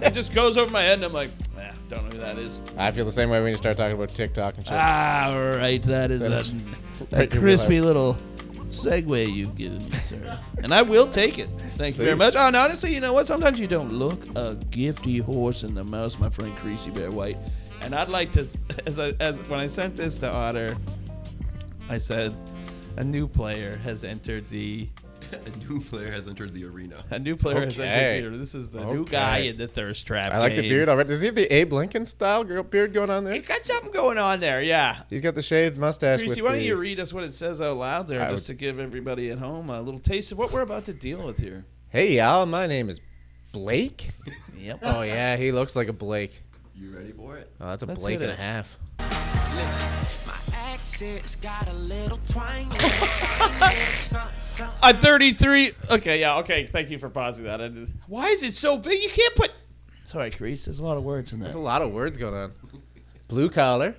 It just goes over my head, and I'm like, don't know who that is. I feel the same way when you start talking about TikTok and shit. All right, that is a crispy little segue you've given me, sir. And I will take it. Thank you very much. Oh, and honestly, you know what? Sometimes you don't look a gifty horse in the mouth, my friend Creasy Bear White. And I'd like to, as when I sent this to Otter, I said, a new player has entered the... A new player has entered the arena. A new player has entered the... This is the new guy in the thirst trap I like the beard already. Does he have the Abe Lincoln style beard going on there? He's got something going on there, yeah. He's got the shaved mustache. Creasy, why don't you read us what it says out loud there, just to give everybody at home a little taste of what we're about to deal with here. Hey, y'all. My name is Blake. Yep. Oh, yeah. He looks like a Blake. You ready for it? Oh, that's a Blake and a half. It's got a little twang. I'm 33. Okay, yeah, okay. Thank you for pausing that. Why is it so big? You can't put... Sorry, Crease. There's a lot of words in there. There's a lot of words going on. Blue collar.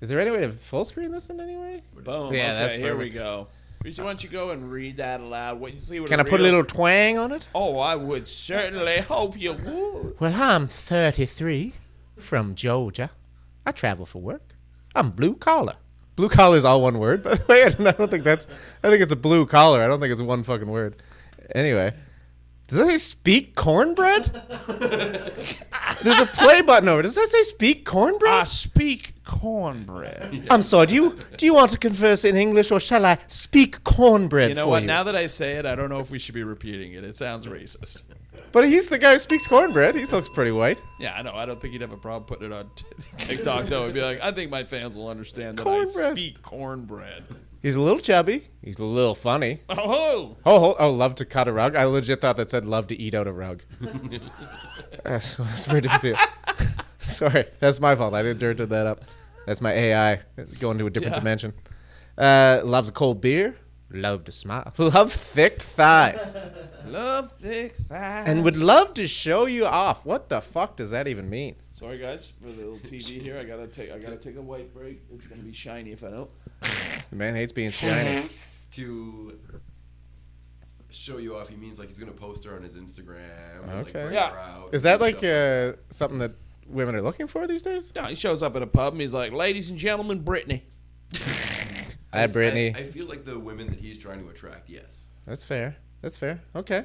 Is there any way to full screen this in any way? Boom. Yeah, okay, that's here we perfect. go. Creasy, why don't you go and read that aloud? What you see? What Can I put a little twang on it? Oh, I would certainly hope you would. Well, I'm 33, from Georgia. I travel for work. I'm blue collar. Blue collar is all one word, by the way. I don't think that's... I think it's a blue collar. I don't think it's one fucking word. Anyway. Does that say speak cornbread? There's a play button over. Does that say speak cornbread? I speak cornbread. I'm sorry. Do you want to converse in English, or shall I speak cornbread for you? You know what? Now that I say it, I don't know if we should be repeating it. It sounds racist. But he's the guy who speaks cornbread. He looks pretty white. Yeah, I know. I don't think he'd have a problem putting it on TikTok, though. He'd be like, I think my fans will understand that Cornbread. I speak cornbread. He's a little chubby. He's a little funny. Oh! Oh, love to cut a rug. I legit thought that said love to eat out a rug. That's very difficult. Sorry, that's my fault. I dirted that up. That's my AI going to a different dimension. Loves a cold beer. Love to smile. Love thick thighs. Love thick thighs. And would love to show you off. What the fuck does that even mean? Sorry, guys, for the little TV here. I gotta take a white break. It's gonna be shiny if I don't. The man hates being shiny. To show you off, he means like he's gonna post her on his Instagram. And, Okay. like, bring Yeah. her out Is that and like stuff something that women are looking for these days? No, he shows up at a pub and he's like, "Ladies and gentlemen, Brittany." Hi, Brittany. I feel like the women that he's trying to attract, yes. That's fair. Okay.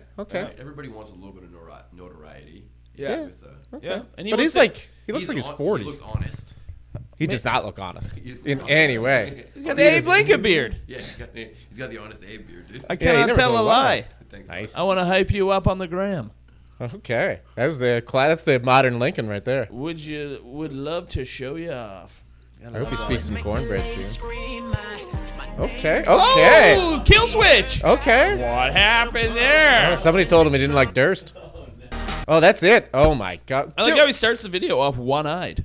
Everybody wants a little bit of notoriety. Yeah. With, Okay. Yeah, and But he's like, he looks like he's 40. He looks honest. He does not look honest in any way. He's got the Abe Lincoln beard. Yeah, he's got the honest Abe beard, dude. I Yeah, he cannot never tell told a a lie. Thanks. Nice. I want to hype you up on the gram. Okay, that's the modern Lincoln right there. Would love to show you off. I hope he speaks some cornbread soon. Scream, Okay. Oh, kill switch. Okay. What happened there? Somebody told him he didn't like Durst. Oh, that's it. Oh my god. I like how he starts the video off one-eyed.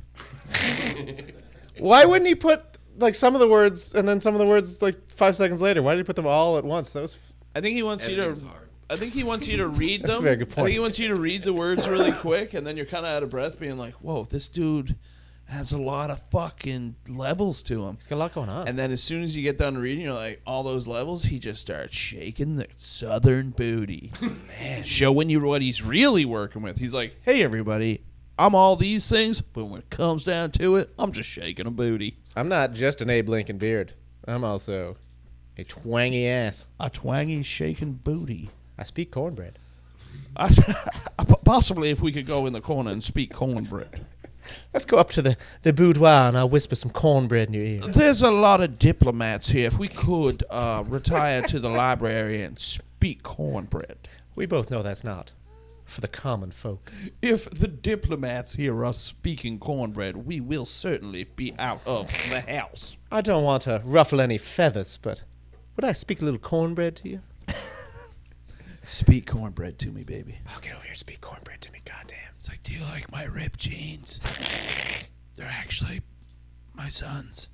Why wouldn't he put like some of the words and then some of the words like 5 seconds later? Why did he put them all at once? That was. I think he wants you Editing's to. hard. I think he wants you to read That's a them. very good I point. think he wants you to read the words really quick, and then you're kind of out of breath, being like, "Whoa, this dude has a lot of fucking levels to him." He's got a lot going on. And then as soon as you get done reading, you're like, all those levels, he just starts shaking the southern booty. Man, showing you what he's really working with. He's like, "Hey, everybody, I'm all these things, but when it comes down to it, I'm just shaking a booty." I'm not just an Abe Lincoln beard. I'm also a twangy ass. A twangy shaking booty. I speak cornbread. Possibly if we could go in the corner and speak cornbread. Let's go up to the boudoir and I'll whisper some cornbread in your ear. There's a lot of diplomats here. If we could retire to the library and speak cornbread. We both know that's not for the common folk. If the diplomats here are speaking cornbread, we will certainly be out of the house. I don't want to ruffle any feathers, but would I speak a little cornbread to you? Speak cornbread to me, baby. Oh, get over here, speak cornbread to me, goddamn. It's like, do you like my ripped jeans? They're actually my son's.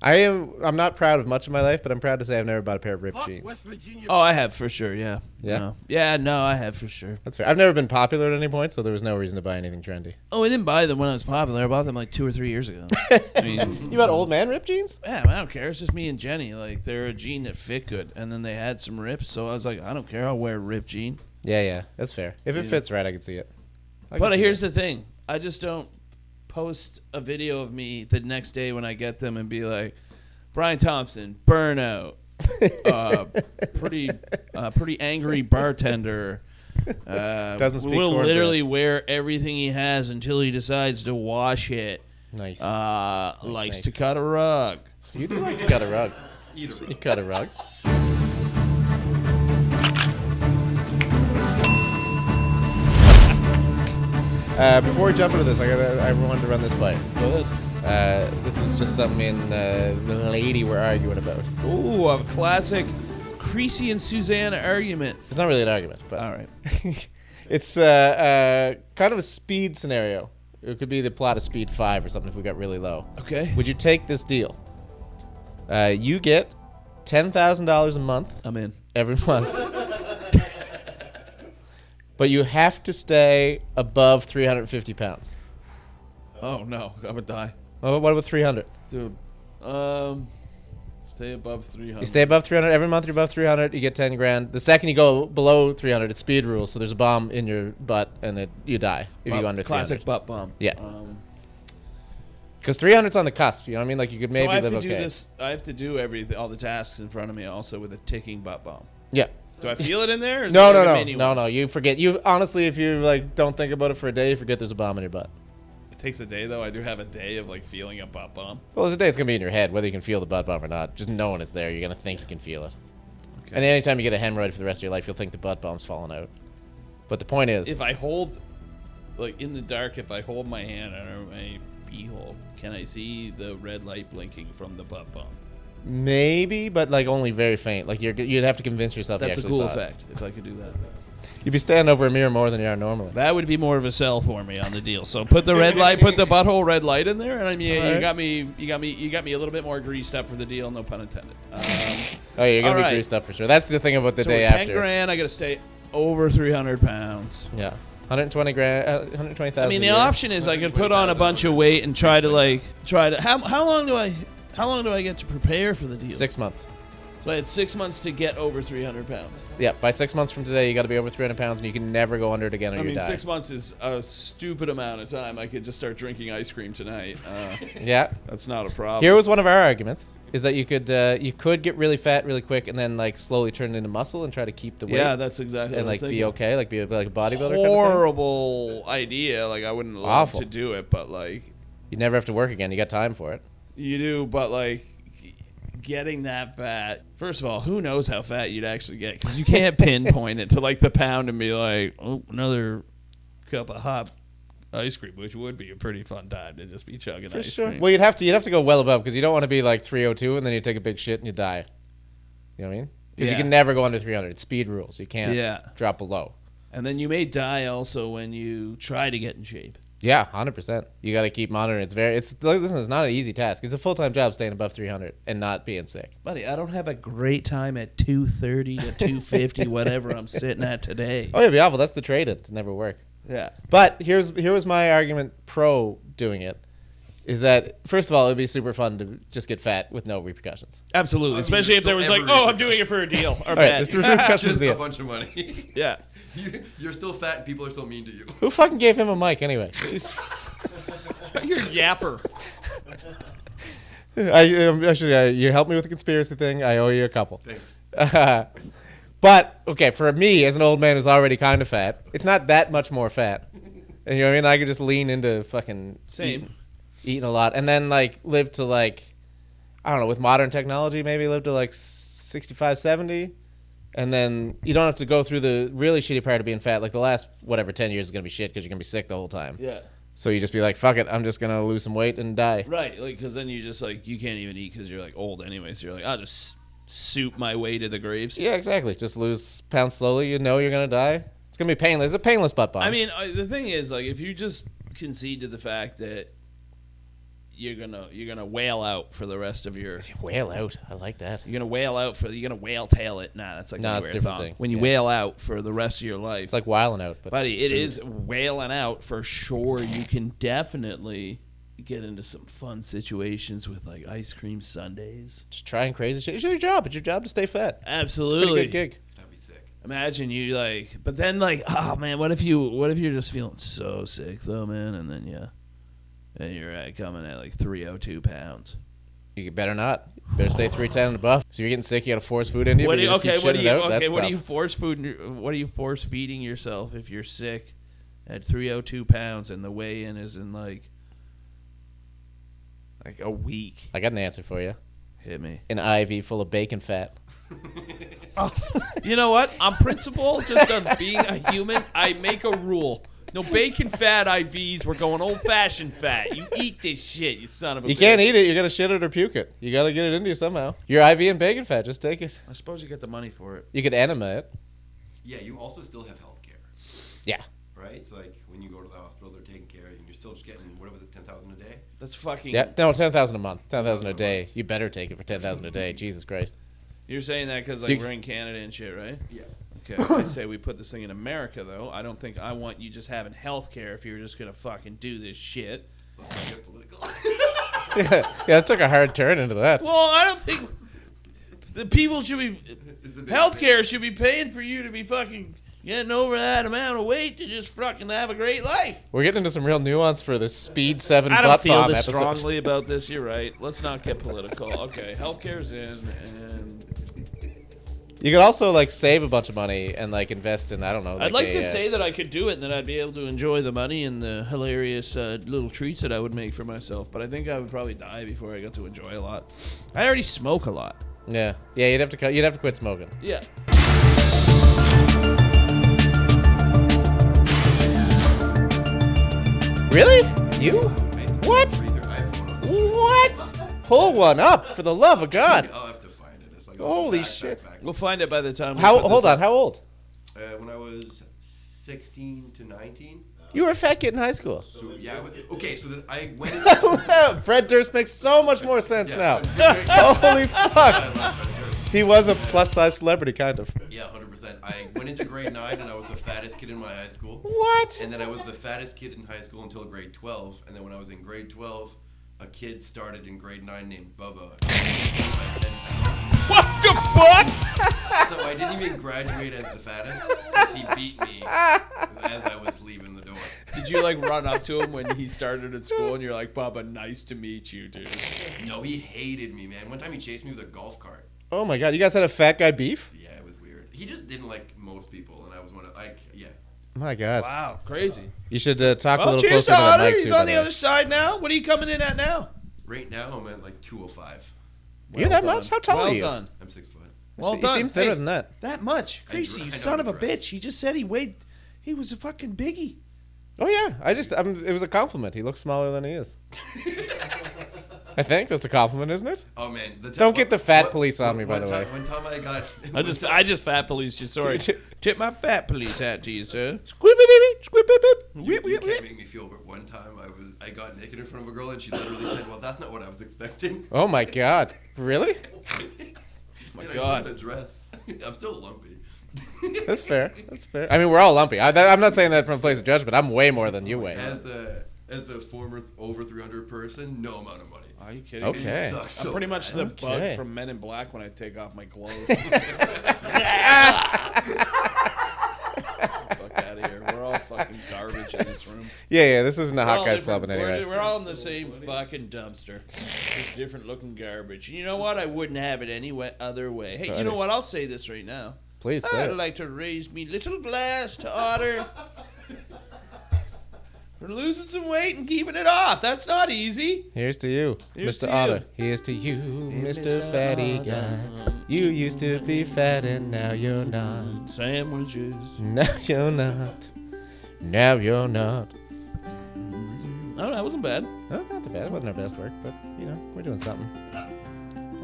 I'm not proud of much of my life, but I'm proud to say I've never bought a pair of ripped jeans. Oh, I have for sure. Yeah. Yeah? No. Yeah. No, I have for sure. That's fair. I've never been popular at any point, so there was no reason to buy anything trendy. Oh, I didn't buy them when I was popular. I bought them like 2 or 3 years ago. I mean, You bought old man ripped jeans? yeah, I don't care. It's just me and Jenny. Like, they're a jean that fit good, and then they had some rips. So I was like, I don't care. I'll wear a ripped jean. Yeah, that's fair. If it fits right, I can see it. But here's the thing: I just don't post a video of me the next day when I get them and be like, Brian Thompson, burnout, pretty angry bartender. Doesn't speak will cornbread. literally wear everything he has until he decides to wash it. Nice. Likes to cut a rug. You do like to cut a rug. You cut a rug. Before we jump into this, I wanted to run this by you. Go ahead. This is just something me and the lady were arguing about. Ooh, a classic Creasy and Susanna argument. It's not really an argument, but All right. it's kind of a speed scenario. It could be the plot of Speed 5 or something if we got really low. Okay. Would you take this deal? You get $10,000 a month I'm in. every month. But you have to stay above 350 pounds. Oh, no. I'm going to die. Well, what about 300? Dude, stay above 300. You stay above 300. Every month you're above 300, you get 10 grand. The second you go below 300, it's speed rules. So there's a bomb in your butt and you die if you go under 300. Classic butt bomb. Yeah. Because 300's on the cusp. You know what I mean? Like you could maybe so I have live to okay. do this. I have to do all the tasks in front of me also with a ticking butt bomb. Yeah. Do I feel it in there? Or is No, it no, like a no, mini no, one? no. You forget. You honestly, if you like, don't think about it for a day, you forget there's a bomb in your butt. It takes a day though. I do have a day of like feeling a butt bomb. Well, there's a day it's gonna be in your head, whether you can feel the butt bomb or not. Just knowing it's there, you're gonna think you can feel it. Okay. And anytime you get a hemorrhoid for the rest of your life, you'll think the butt bomb's falling out. But the point is, If I hold, like in the dark, if I hold my hand under my pee hole, can I see the red light blinking from the butt bomb? maybe, but like only very faint. Like you'd have to convince yourself. That's a you actually cool saw it. effect. If I could do that. You'd be standing over a mirror more than you are normally. That would be more of a sell for me on the deal. So put the red light, put the butthole red light in there, and I mean, All right. you got me a little bit more greased up for the deal. No pun intended. Oh, you're gonna all be right. greased up for sure. That's the thing about the So day with 10 after. grand, I got to stay over 300 pounds. Yeah, 120 grand, 120,000. I mean, the a year. option is I could put on a bunch of weight and try to. How long do I get to prepare for the deal? 6 months. So I had 6 months to get over 300 pounds. Yeah, by 6 months from today, you got to be over 300 pounds, and you can never go under it again, or I you mean, die. 6 months is a stupid amount of time. I could just start drinking ice cream tonight. Yeah. That's not a problem. Here was one of our arguments: is that you could get really fat really quick, and then like slowly turn it into muscle and try to keep the weight. Yeah, that's exactly and what I was like be thinking. okay, like be like a bodybuilder. Kind of thing. Horrible idea. Like, I wouldn't love Awful. to do it, but like, You never have to work again. You got time for it. you do, but like, getting that fat. First of all, who knows how fat you'd actually get? Because you can't pinpoint it to like the pound and be like, oh, another cup of hot ice cream, which would be a pretty fun time to just be chugging For ice sure. cream. Well, you'd have to go well above because you don't want to be like 302 and then you take a big shit and you die. You know what I mean? Because Yeah. you can never go under 300. It's speed rules. You can't Yeah. drop below. And then you may die also when you try to get in shape. Yeah, 100%. You got to keep monitoring. Listen, it's not an easy task. It's a full-time job staying above 300 and not being sick. Buddy, I don't have a great time at 230 to 250, whatever I'm sitting at today. Oh, it'd be awful. That's the trade-in to never work. Yeah. But here was my argument pro doing it, is that, first of all, it would be super fun to just get fat with no repercussions. Absolutely. I mean, Especially if there there's was still like, every I'm doing it for a deal. Or All right, bet. there's the repercussions Just a deal. bunch of money. Yeah. You're still fat and people are still mean to you. Who fucking gave him a mic anyway? Jeez. You're a yapper. You helped me with the conspiracy thing. I owe you a couple. Thanks. But, okay, for me, as an old man who's already kind of fat, it's not that much more fat. And you know what I mean? I could just lean into fucking Same. eating a lot. And then, like, live to, like, I don't know, with modern technology, maybe live to, like, 65, 70. And then you don't have to go through the really shitty part of being fat. Like, the last, 10 years is going to be shit because you're going to be sick the whole time. Yeah. So you just be like, fuck it, I'm just going to lose some weight and die. Right. Like, because then you just, like, you can't even eat because you're, like, old anyway. So you're like, I'll just soup my way to the graves. Yeah, exactly. Just lose pounds slowly. You know you're going to die. It's going to be painless. It's a painless butt bomb. I mean, the thing is, like, if you just concede to the fact that you're gonna whale out for the rest of your. Whale out. I like that. You're gonna whale tail it. Nah, that's like No, a it's a weird different thong. thing. When you Yeah. whale out for the rest of your life, It's like wilding out, but buddy, it food. is whaling out for sure. You can definitely get into some fun situations with like ice cream sundaes. Just trying crazy shit. It's your job. It's your job to stay fat. Absolutely, It's a pretty good gig. That'd be sick. Imagine you like, but then like, oh man, what if you're just feeling so sick though, man, and then and you're coming at like 302 pounds. You better not. You better stay 310 and above. So you're getting sick. You got to force food into you. But you just keep shitting it out. That's what do tough. you what are you force feeding yourself if you're sick at 302 pounds and the weigh-in is in like a week? I got an answer for you. Hit me. An IV full of bacon fat. You know what? On principle, just of being a human, I make a rule. No bacon fat IVs. We're going old-fashioned fat. You eat this shit, you son of a bitch. You can't eat it. You're going to shit it or puke it. You got to get it into you somehow. You're IV and bacon fat. Just take it. I suppose you get the money for it. You could enema it. Yeah, you also still have health care, Yeah. right? It's like when you go to the hospital, they're taking care of you, and you're still just getting, what was it, 10,000 a day? That's fucking... Yeah. No, 10,000 a month. 10,000 a day. You better take it for 10,000 a day. Jesus Christ. You're saying that because like, we're in Canada and shit, right? Yeah. Okay, I say we put this thing in America, though. I don't think I want you just having health care if you're just going to fucking do this shit. Let's get political. Yeah, it took a hard turn into that. Well, I don't think the people should be... It's a big Health thing. care should be paying for you to be fucking getting over that amount of weight to just fucking have a great life. We're getting into some real nuance for this Speed 7 I don't butt feel bomb this episode. strongly about this. You're right. Let's not get political. Okay, healthcare's in, and You could also like save a bunch of money and like invest in, I don't know. I'd like a, to say that I could do it and that I'd be able to enjoy the money and the hilarious little treats that I would make for myself. But I think I would probably die before I got to enjoy a lot. I already smoke a lot. Yeah, you'd have to quit smoking. Yeah. Really? You? What? What? Pull one up for the love of God. I'll have to find it. It's like Holy back, shit. back. We'll find it by the time. Hold on. How old? When I was 16 to 19. You were a fat kid in high school. So yeah. Okay. So I went. Into, Fred Durst makes so much more sense yeah, now. Holy I fuck. love Fred Durst. He was a plus-size celebrity, kind of. Yeah, 100%. I went into grade 9 and I was the fattest kid in my high school. What? And then I was the fattest kid in high school until grade 12. And then when I was in grade 12, a kid started in grade 9 named Bubba. What the fuck? So I didn't even graduate as the fattest because he beat me as I was leaving the door. Did you like run up to him when he started at school and you're like, Bubba, nice to meet you, dude? No, he hated me, man. One time he chased me with a golf cart. Oh my God, you guys had a fat guy beef? Yeah, it was weird. He just didn't like most people, and I was one of yeah. My God. Wow, crazy. You should talk a Well, little cheers closer to to that Otter. mic, He's too, on by the way. other side now. What are you coming in at now? Right now I'm at like 205. You're that much? How tall well are you? Done. I'm 6 foot. Well You done. seem thinner Hey, than that. That much? I Greasy, dr- you I son of know a I dress. bitch. He just said he was a fucking biggie. Oh yeah, it was a compliment. He looks smaller than he is. I think that's a compliment, isn't it? Oh man, Don't get the fat police on me, by the way. One time I got. I just fat policed you. Sorry. Tip my fat police hat to you, sir. You can't make me feel. But one time I got naked in front of a girl and she literally said, "Well, that's not what I was expecting." Oh my God, really? My And God. I put a dress. I'm still lumpy. That's fair. That's fair. I mean, we're all lumpy. I'm not saying that from a place of judgment. I'm way more than you weigh. As a former over 300 person, no amount of money. Are you kidding me? Okay. It sucks I'm so pretty much the bad. bug Okay. from Men in Black when I take off my clothes. Fuck out of here. We're all fucking garbage in this room. Yeah. This isn't a We're hot all guys different- club in any way. We're all in the same fucking dumpster. Just different looking garbage. And you know what? I wouldn't have it any other way. Hey, you know what? I'll say this right now. Please say I'd it. like to raise me little glass to Otter for losing some weight and keeping it off. That's not easy. Here's to you, Here's Mr. to you. Otter. Here's to you, Mr. Mr. Fatty Otter. Guy. You used to be fat and now you're not. Sandwiches. Now you're not. Now you're not. Oh, that wasn't bad. Oh, not too bad. It wasn't our best work, but, you know, we're doing something.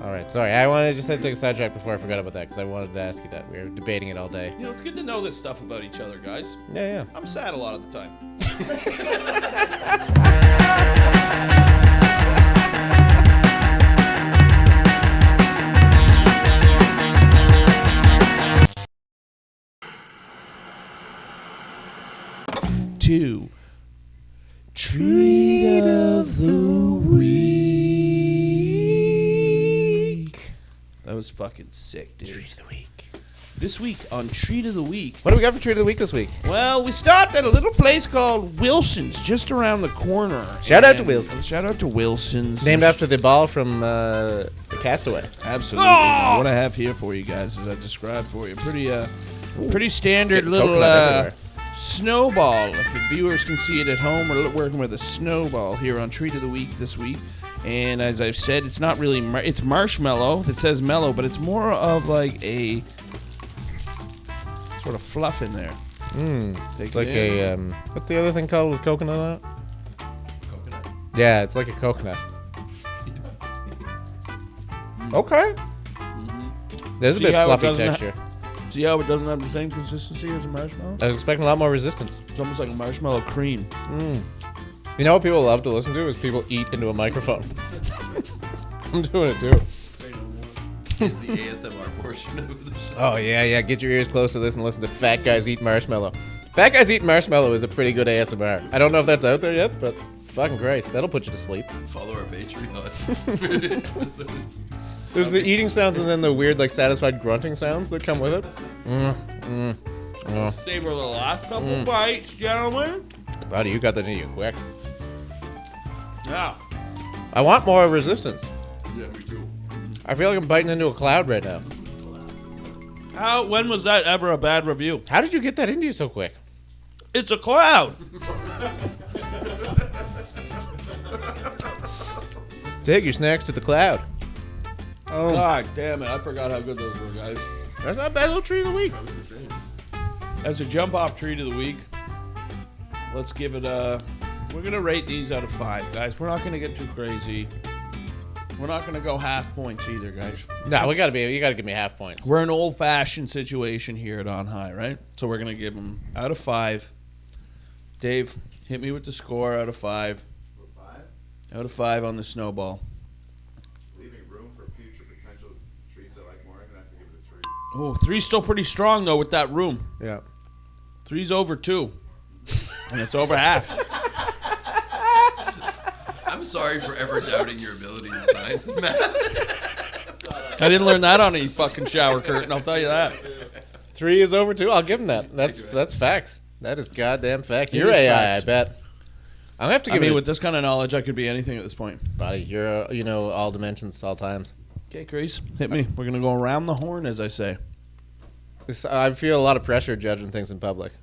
All right, sorry. I wanted to just take a sidetrack before I forgot about that because I wanted to ask you that. We were debating it all day. You know, it's good to know this stuff about each other, guys. Yeah. I'm sad a lot of the time. to Treat of the Week. That was fucking sick, dude. Treat of the week. This week on Treat of the Week. What do we got for treat of the week this week? Well, we stopped at a little place called Wilson's, just around the corner. Shout out to And Wilson's. Shout out to Wilson's. Named after the ball from the Castaway. Absolutely. Now, what I have here for you guys is I described for you. Pretty standard Getting little coconut everywhere. snowball. If the viewers can see it at home, we're working with a snowball here on Treat of the Week this week. And as I've said, it's not really, it's marshmallow. It says mellow, but it's more of like a sort of fluff in there. It's like a, what's the other thing called with coconut on it? Coconut. Yeah, it's like a coconut. Okay. There's a See bit how it fluffy doesn't texture. See how it doesn't have the same consistency as a marshmallow? I was expecting a lot more resistance. It's almost like a marshmallow cream. You know what people love to listen to is people eat into a microphone. I'm doing it too. Is the ASMR portion of the show. Oh yeah. Get your ears close to this and listen to Fat Guys Eat Marshmallow. Fat Guys Eat Marshmallow is a pretty good ASMR. I don't know if that's out there yet, but fucking Christ, that'll put you to sleep. Follow our Patreon. There's the eating sounds and then the weird, like, satisfied grunting sounds that come with it. Savor the last couple bites, gentlemen. Buddy, you got that in you quick. Yeah. I want more resistance. Yeah, me too. I feel like I'm biting into a cloud right now. When was that ever a bad review? How did you get that into you so quick? It's a cloud. Take your snacks to the cloud. Oh, God damn it. I forgot how good those were, guys. that's not a bad little treat of the week. As a jump off treat of the week, let's give it a... We're going to rate these out of 5, guys. We're not going to get too crazy. We're not going to go half points either, guys. No, you gotta give me half points. We're an old-fashioned situation here at On High, right? So we're going to give them out of 5. Dave, hit me with the score out of 5. Out of 5 on the snowball. Leaving room for future potential treats I like more, I'm going to have to give it a 3. Oh, 3's still pretty strong, though, with that room. Yeah. 3's over 2. And it's over half. I'm sorry for ever doubting your ability in science and math. I didn't learn that on any fucking shower curtain, I'll tell you that. 3 is over 2. I'll give him that. That's facts. That is goddamn facts. It You're is AI, facts. I bet. I'm gonna have to I give mean, it. with this kind of knowledge, I could be anything at this point. Buddy, you're all dimensions, all times. Okay, Grace, hit me. We're going to go around the horn, as I say. I feel a lot of pressure judging things in public.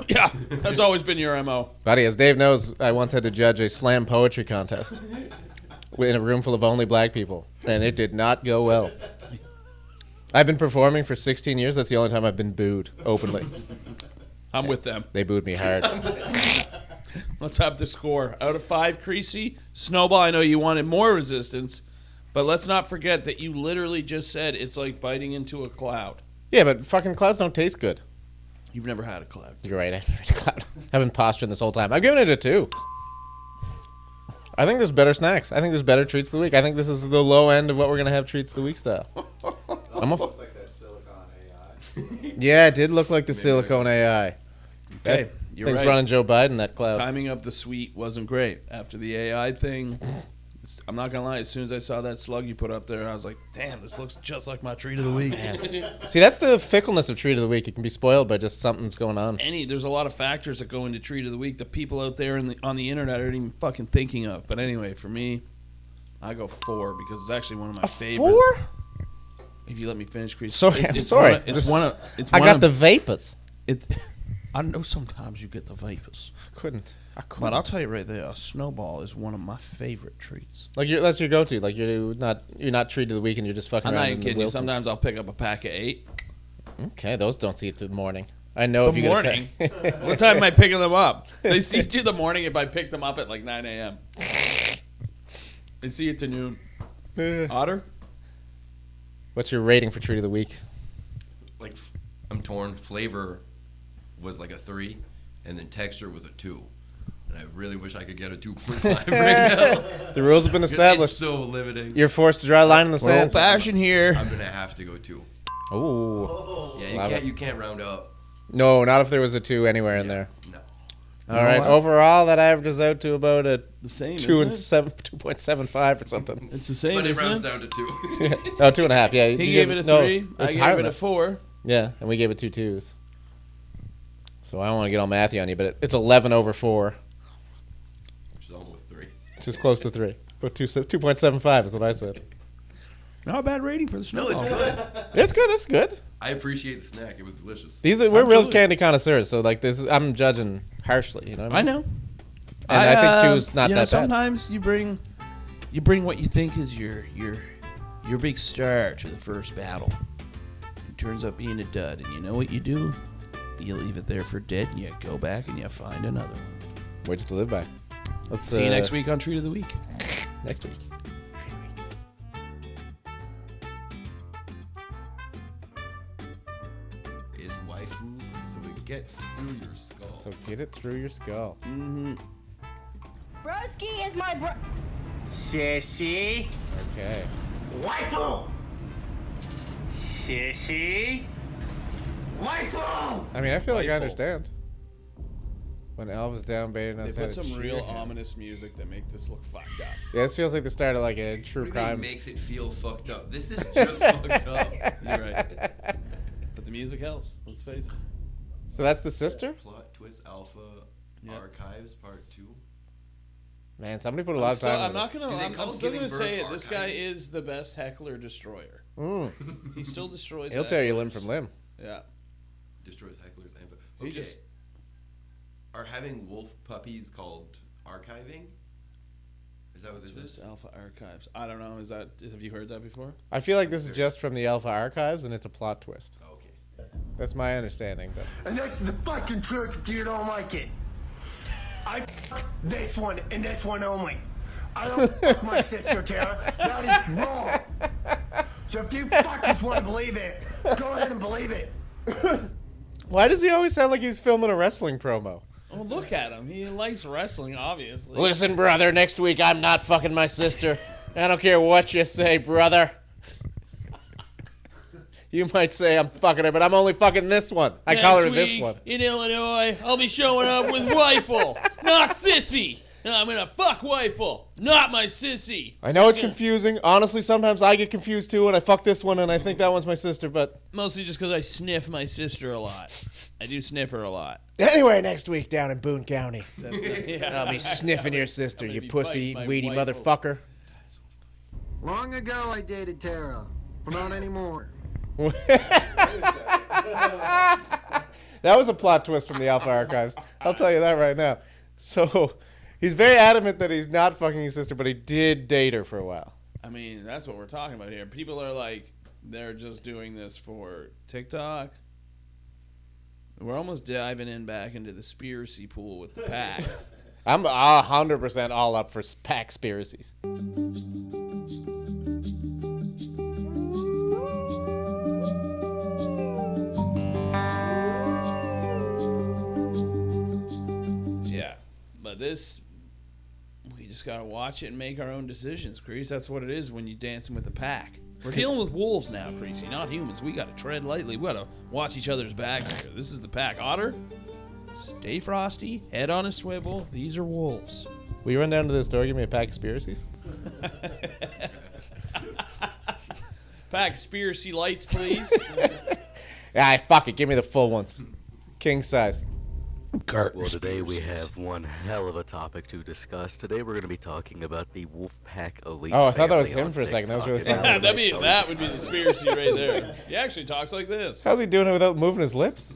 Yeah, that's always been your MO. Buddy, as Dave knows, I once had to judge a slam poetry contest in a room full of only black people, and it did not go well. I've been performing for 16 years. That's the only time I've been booed openly. I'm with them. They booed me hard. Let's have the score. Out of 5, Creasy. Snowball, I know you wanted more resistance, but let's not forget that you literally just said it's like biting into a cloud. Yeah, but fucking clouds don't taste good. You've never had a cloud. You're right. I've never had a cloud. I've been posturing this whole time. I'm giving it a 2. I think there's better snacks. I think there's better treats of the week. I think this is the low end of what we're going to have treats of the week style. Looks like that silicon AI. Yeah, it did look like the silicone AI. Okay, you're Things right. running Joe Biden, that cloud. Timing of the sweet wasn't great. After the AI thing, I'm not going to lie, as soon as I saw that slug you put up there, I was like, damn, this looks just like my treat of the week. See, that's the fickleness of treat of the week. It can be spoiled by just something's going on. There's a lot of factors that go into treat of the week that people out there on the internet aren't even fucking thinking of. But anyway, for me, I go 4 because it's actually one of my favorite. 4? If you let me finish, Chris. Sorry, I'm sorry. I got the vapors. I know sometimes you get the vapors, I couldn't. but I'll tell you right there, a snowball is one of my favorite treats. Like that's your go-to. Like you're not treat of the week and you're just fucking I'm around not in even the kidding you. Wilsons. Sometimes I'll pick up a pack of 8. Okay, those don't see it through the morning. I know The if you morning? get a pack. What time am I picking them up? They see it to the morning if I pick them up at like 9 a.m. They see it to noon. Otter? What's your rating for treat of the week? Like, I'm torn. Flavor was like a 3, and then texture was a 2. And I really wish I could get a 2.5 right now. The rules have been It's established. so limiting. You're forced to draw a line in the We're sand. old-fashioned here. I'm gonna have to go 2. Ooh. Yeah, Love it. you can't round up. No, not if there was a 2 anywhere in there. No. All right. Overall, that averages out to about a The same, 2.75 or something. It's the same, But it isn't rounds it? down to 2. No, 2.5. Yeah. He you gave it a 3. I it's gave higher it than a that. 4. Yeah, and we gave it 2 2s. So I don't want to get all mathy on you, but it's 11 over 4, Which is almost 3. which is close to 3. But 2.75 is what I said. Not a bad rating for the No, snowball. it's good. It's good. That's good. I appreciate the snack. It was delicious. We're real Absolutely. candy connoisseurs, so like this, I'm judging harshly. You know what I I mean? know. And I think 2's not you know, that bad. sometimes you bring what you think is your big star to the first battle. It turns out being a dud, and you know what you do? You leave it there for dead, and you go back and you find another one. Words to live by. Let's See you next week on Treat of the Week. Next week. Is waifu so it gets through your skull. So get it through your skull. Broski is my bro. Sissy. Okay. Waifu. Sissy. Waifu. I mean, I feel like I Rifle. understand. When Elvis down baiting They us, put some real ominous music that make this look fucked up. Yeah, this feels like the start of like a true Everything crime. makes it feel fucked up. This is just fucked up. You're right. But the music helps. Let's face it. So that's the sister? Plot twist alpha Yep. archives part 2. Man, somebody put a lot of time I'm into not this. gonna. Do they I'm call still giving gonna say birth it. This guy archiving? is the best heckler destroyer. He still destroys. He'll tear you limb hecklers. from limb. Yeah. Destroys hecklers and He okay. just- Are having wolf puppies called archiving? Is that what this This is? Alpha Archives. I don't know. Is that? Have you heard that before? I feel like this is just from the Alpha Archives and it's a plot twist. Oh, okay. That's my understanding. But And this is the fucking truth if you don't like it. I fuck this one and this one only. I don't fuck my sister, Tara. That is wrong. So if you fuckers want to believe it, go ahead and believe it. why does he always sound like he's filming a wrestling promo? Oh, look at him. He likes wrestling, obviously. Listen, brother, next week I'm not fucking my sister. I don't care what you say, brother. You might say I'm fucking her, but I'm only fucking this one. I call her Next this week one. in Illinois, I'll be showing up with Wifle, not Sissy. I'm gonna fuck Wifle, not my sissy. I know it's Yeah. confusing. Honestly, sometimes I get confused too, and I fuck this one, and I think that one's my sister. But Mostly just because I sniff my sister a lot. I do sniff her a lot. anyway, next week down in Boone County, Yeah. I'll be sniffing your sister, I'm gonna you be pussy fighting my weedy Wifle. motherfucker. Long ago I dated Tara, but not anymore. That was a plot twist from the Alpha Archives. I'll tell you that right now. So he's very adamant that he's not fucking his sister, but he did date her for a while. I mean, that's what we're talking about here. People are like, they're just doing this for TikTok. We're almost diving in back into the conspiracy pool with the pack. I'm 100% all up for pack conspiracies. Yeah, but this, we just gotta watch it and make our own decisions, Crease. That's what it is when you're dancing with the pack. We're dealing with wolves now, Creasy, not humans. We gotta tread lightly. We gotta watch each other's backs here. This is the pack. Otter, stay frosty, head on a swivel. These are wolves. Will you run down to the store and give me a pack of conspiracies? Pack conspiracy lights, please. Yeah, fuck it. Give me the full ones. King size. Well, today we have one hell of a topic to discuss. Today we're going to be talking about the Wolfpack Elite. Oh, I thought that was family him on for a second. That was TikTok. really funny. that would be the conspiracy right there. He actually talks like this. How's he doing it without moving his lips?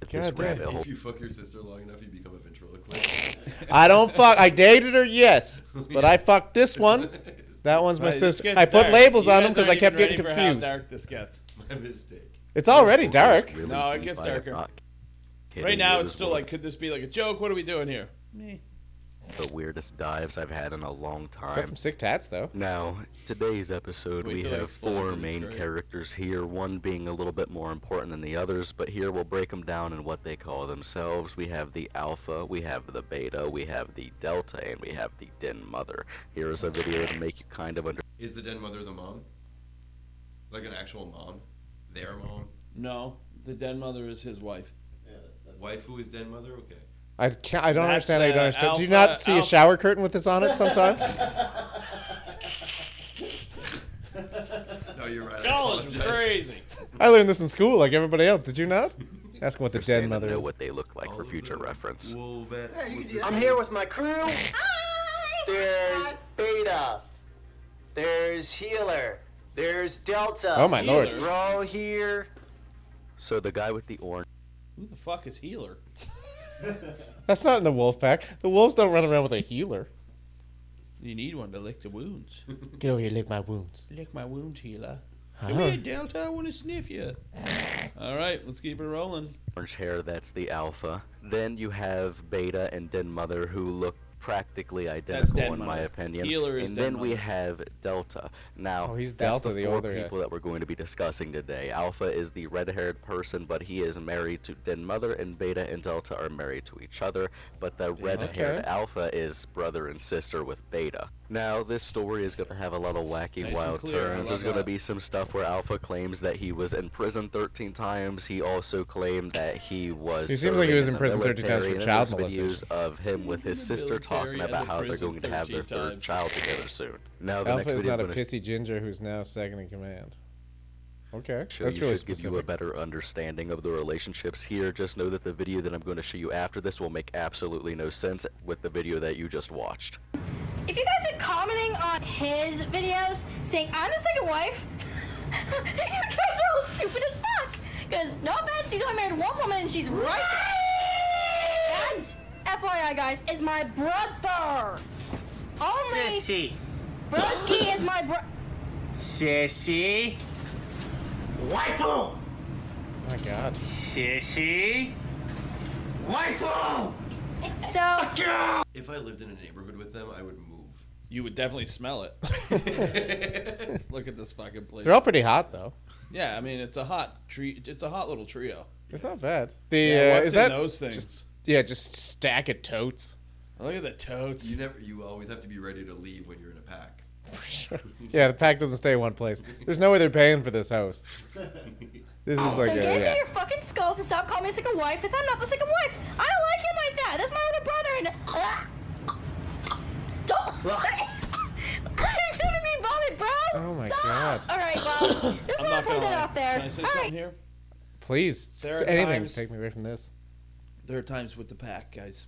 This God damn. rabbit hole. If you fuck your sister long enough, you become a ventriloquist. I don't fuck. I dated her, yes. But I fucked this one. That one's my Right, this sister. gets I put dark. labels You on guys them because I aren't kept even getting ready for how confused. dark this gets. My mistake. It's already dark. Really No, it deep gets by a darker. rock. Right Kidding, now, it it's was still one like, could this be like a joke? What are we doing here? of the weirdest dives I've had in a long time. Got some sick tats though. Now, today's episode, Wait we till it have explodes four and it's main great. characters here, one being a little bit more important than the others, but here we'll break them down in what they call themselves. We have the Alpha, we have the Beta, we have the Delta, and we have the Den Mother. Here is a video to make you kind of understand. Is the den mother the mom? Like an actual mom? Their mom? No, the den mother is his wife. Waifu is den mother? Okay. I can't. I don't That's, understand how you don't understand. Do you alpha- not see a alpha- shower curtain with this on it sometimes? No, you're right. College was crazy. I learned this in school like everybody else. Did you not? Ask them what the den mother know is. what they look like for future reference. I'm here with my crew. There's Beta. There's Healer. There's Delta. Oh my lord. We're all here. So the guy with the orange Who the fuck is Healer? That's not in the wolf pack. The wolves don't run around with a healer. You need one to lick the wounds. Get over here, lick my wounds. Lick my wounds, Healer. Huh? Come here, Delta. I want to sniff you. All right, let's keep it rolling. hair, that's the alpha. Then you have Beta and Den Mother, who look practically identical Den in my Mother. opinion. Healer is and Den then we Mother. have Delta. Now, Oh, he's that's Delta, the the four older guy. people that we're going to be discussing today. Alpha is the red-haired person, but he is married to Den Mother, and Beta and Delta are married to each other. But the red-haired Okay. Alpha is brother and sister with Beta. Now, this story is going to have a lot of wacky, Nice and wild clear. I turns. love There's going to that. be some stuff where Alpha claims that he was in prison 13 times. He also claimed that he was. He seems like he was serving in prison 13 times military, for and child there's videos molestation. of him with his in the sister military talking and about in how they're prison going to have their 13 third times. child together soon. Now, the Alpha next is video not a I'm gonna pissy ginger who's now second in command. Okay, show that's you really should give you a specific. better understanding of the relationships here. Just know that the video that I'm going to show you after this will make absolutely no sense with the video that you just watched. If you guys been commenting on his videos saying I'm the second wife, you guys are all stupid as fuck. Because no offense, he's only married one woman and she's right there. That's, FYI guys, is my brother. Only Sissy. Broski is my bro. Sissy. Waifu. Oh my god. Sissy. Waifu. So, If I lived in a neighborhood with them, I would move. You would definitely smell it. Look at this fucking place. They're all pretty hot though. Yeah, I mean it's a hot It's a hot little trio. It's not bad. The Yeah, what's is in that those things? just stack of totes. Look at the totes. You always have to be ready to leave when you're in a pack. Yeah, the pack doesn't stay in one place. There's no way they're paying for this house. This is so like get a into yeah. your fucking skulls and stop calling me a second wife, because I'm not the second wife. I don't like him like that. That's my little brother. And don't. I'm gonna be voted, bro. Oh my Stop. God. All right, well, just I'm want to not put gonna that lie. out there. Can I say All something right. here? Please, There are anything times- to take me away from this. There are times with the pack, guys,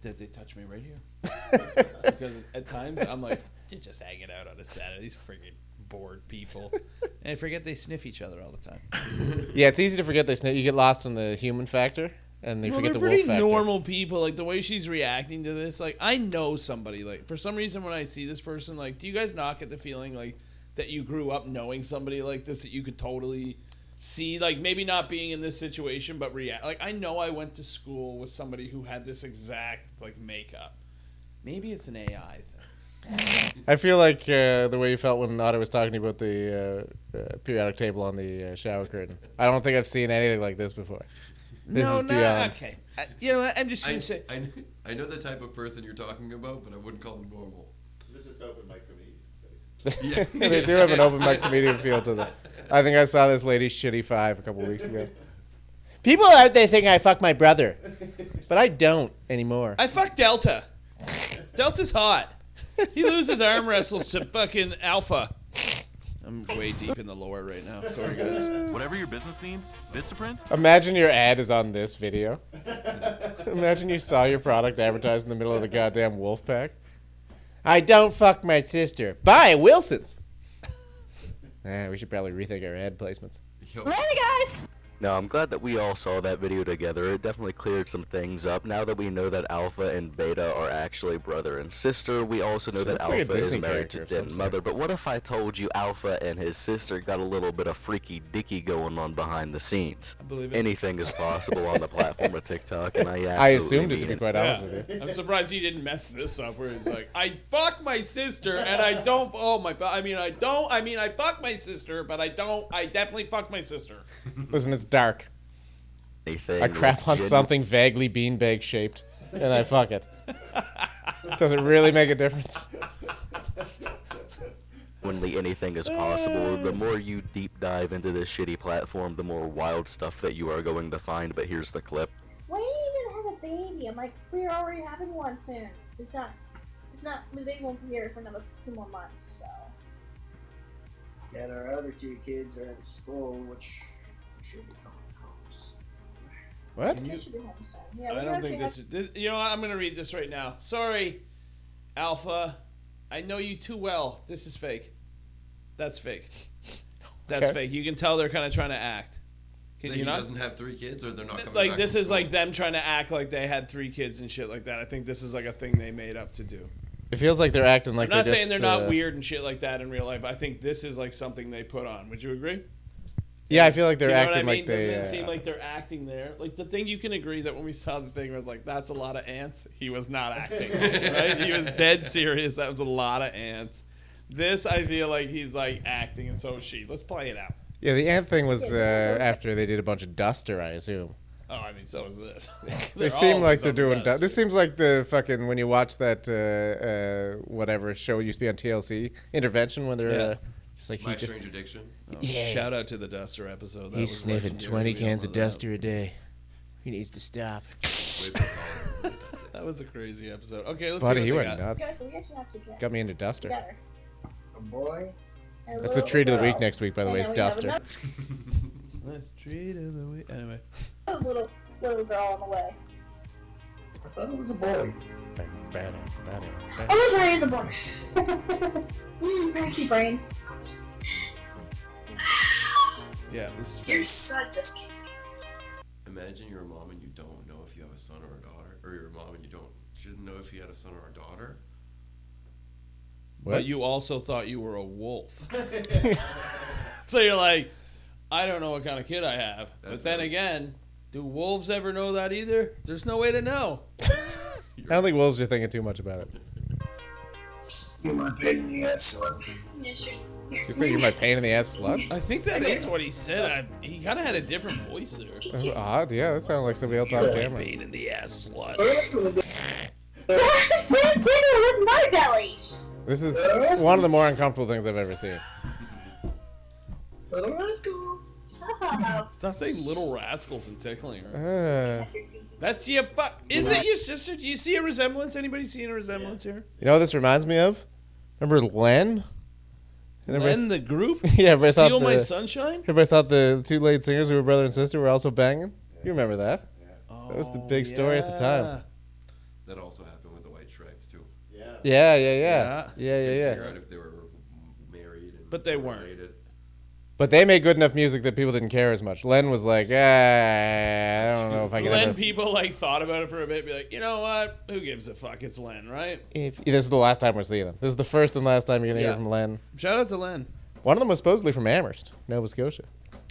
that they touch me right here. Because at times I'm like, you're just hanging out on a Saturday. These freaking bored people. And I forget they sniff each other all the time. Yeah, it's easy to forget this. You get lost in the human factor, and you Well, forget they're the wolf pretty factor. normal people. Like the way she's reacting to this, like I know somebody. Like for some reason, when I see this person, like, do you guys not get the feeling like that you grew up knowing somebody like this that you could totally see, like maybe not being in this situation, but react. Like I know I went to school with somebody who had this exact like makeup. Maybe it's an AI thing. I feel like the way you felt when Otter was talking about the periodic table on the shower curtain. I don't think I've seen anything like this before. This No, is no, beyond. okay. You know what? I'm just I, gonna say. I know the type of person you're talking about, but I wouldn't call them normal. They're just open mic comedians, basically. Yeah. They do have an open mic comedian feel to them. I think I saw this lady Shitty 5 a couple weeks ago. People out there think I fuck my brother, but I don't anymore. I fucked Delta. Delta's hot. He loses arm wrestles to fucking Alpha. I'm way deep in the lore right now. Sorry, guys. Whatever your business needs, Vistaprint. Imagine your ad is on this video. Imagine you saw your product advertised in the middle of the goddamn wolf pack. I don't fuck my sister. Buy Wilson's. We should probably rethink our ad placements. Later, guys. Now, I'm glad that we all saw that video together. It definitely cleared some things up. Now that we know that Alpha and Beta are actually brother and sister, we also know So that it's like a Alpha is Disney married to character of some Den sort. Mother. But what if I told you Alpha and his sister got a little bit of freaky dicky going on behind the scenes? I believe it. Anything is possible on the platform of TikTok, and I absolutely I assumed it, to mean be quite honest with you. I'm surprised he didn't mess this up. Where he's like, I fuck my sister and I don't. Oh my! I mean, I don't. I mean, I fuck my sister, but I don't. I definitely fuck my sister. Listen, it's dark. Anything I crap on with something vaguely beanbag shaped, and I fuck it. Does it really make a difference? genuinely anything is possible. The more you deep dive into this shitty platform, the more wild stuff that you are going to find. But here's the clip. Wait baby. I'm like, we're already having one soon. It's not the big one from here for another 2 more months, so. And our other 2 kids are in school, which should be coming home soon. What? They should be home soon. Yeah, I don't think this is. You know what? I'm going to read this right now. Sorry, Alpha. I know you too well. This is fake. That's fake. That's fake. You can tell they're kind of trying to act. Can you not? He doesn't have 3 kids, or they're not coming Like, back this from is school? like them trying to act like they had 3 kids and shit like that. I think this is like a thing they made up to do. It feels like they're acting like I'm not they're saying just, they're not weird and shit like that in real life. I think this is like something they put on. Would you agree? Yeah, I feel like they're Do you know acting what I mean? like they. Doesn't it seem like they're acting there? Like the thing you can agree that when we saw the thing was like, that's a lot of ants. He was not acting, right? He was dead serious. That was a lot of ants. This, I feel like he's like acting, and so is she. Let's play it out. Yeah, the ant thing was after they did a bunch of duster, I assume. Oh, I mean, so is this. They seem like they're doing. This seems like the fucking when you watch that whatever show used to be on TLC, Intervention, when they're just like My Strange Addiction. Shout out to the Duster episode. That He's was sniffing legendary. 20 We all cans know of that. duster a day. He needs to stop. That was a crazy episode. Okay, let's Buddy, see he what went they got. nuts. Guys, but we actually have 2 kids. Got me into duster. Together. A boy? And a That's the little treat of the girl. week next week, by the And way, is then we have duster. another Let's treat of the week. Anyway. little girl on the way. I thought it was a boy. Oh, that's right, it's a boy. Fancy brain. Yeah, this is Your son just came to me. Imagine you're a mom and you don't know if you have a son or a daughter, or you're a mom and you didn't know if you had a son or a daughter. What? But you also thought you were a wolf. So you're like, I don't know what kind of kid I have. But then again, do wolves ever know that either? There's no way to know. I don't think wolves are thinking too much about it. You're my pain in the ass, son. Yeah, sure. You say you're my pain in the ass slut? I think that is what he said. He kind of had a different voice there. That's odd. Yeah, that sounded like somebody else on camera. Pain in the ass slut. Where's my belly? This is one of the more uncomfortable things I've ever seen. Little rascals. Stop. Stop saying little rascals and tickling her. That's your Is it your sister? Do you see a resemblance? Anybody seeing a resemblance here? You know what this reminds me of? Remember Len? Len, the group? Yeah, everybody thought Steal My the- Sunshine? Everybody thought the 2 lead singers who were brother and sister were also banging. You remember that? That was the big story at the time. That also happened with the White Stripes too. Yeah. Figure out if they were married. But they weren't. related. But they made good enough music that people didn't care as much. Len was like, I don't know if I can Len ever... people like thought about it for a bit, be like, you know what? Who gives a fuck? It's Len, right? This is the last time we're seeing them. This is the first and last time you're going to hear from Len. Shout out to Len. One of them was supposedly from Amherst, Nova Scotia.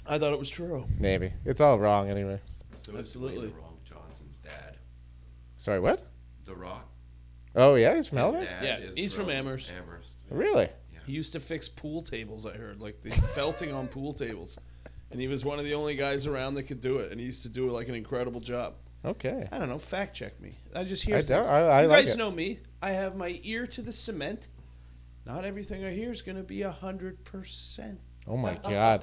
I thought it was true. Maybe. It's all wrong anyway. So Absolutely. It's Dwayne The Rock Johnson's dad. Sorry, what? The Rock. Oh, yeah? He's from His Halifax? dad Yeah, is he's from Amherst. Really? He used to fix pool tables, I heard, like the felting on pool tables. And he was one of the only guys around that could do it, and he used to do like an incredible job. Okay. I don't know, fact check me. I just hear I things. don't- I you like guys it. know me. I have my ear to the cement. Not everything I hear is going to be 100%. Oh, my God.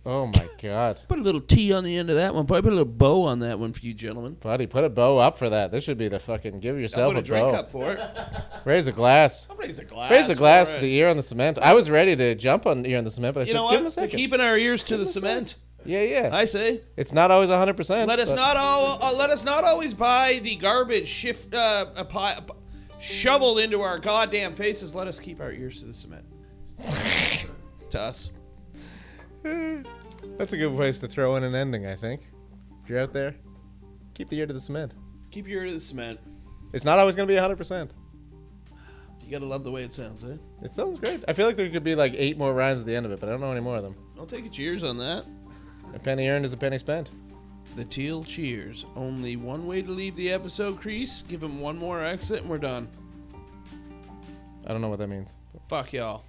Oh, my God. Put a little T on the end of that one. Probably put a little bow on that one for you gentlemen. Buddy, put a bow up for that. This should be the fucking... Give I'll yourself put a a drink bow. cup for it. Raise a glass. I'll raise a glass. Raise a glass for to it. the ear on the cement. I was ready to jump on the ear on the cement, but I You said, know give him a what? To second. keeping our ears to the him a cement. Yeah. I say. It's not always 100%. Let us but- let us not always buy the garbage shoveled into our goddamn faces. Let us keep our ears to the cement. To us. That's a good place to throw in an ending, I think. If you're out there, keep the ear to the cement. Keep your ear to the cement. It's not always going to be 100%. You gotta love the way it sounds, eh? It sounds great. I feel like there could be like 8 more rhymes at the end of it, but I don't know any more of them. I'll take a cheers on that. A penny earned is a penny spent. The teal cheers. Only one way to leave the episode, Crease. Give him one more exit and we're done. I don't know what that means. Fuck y'all.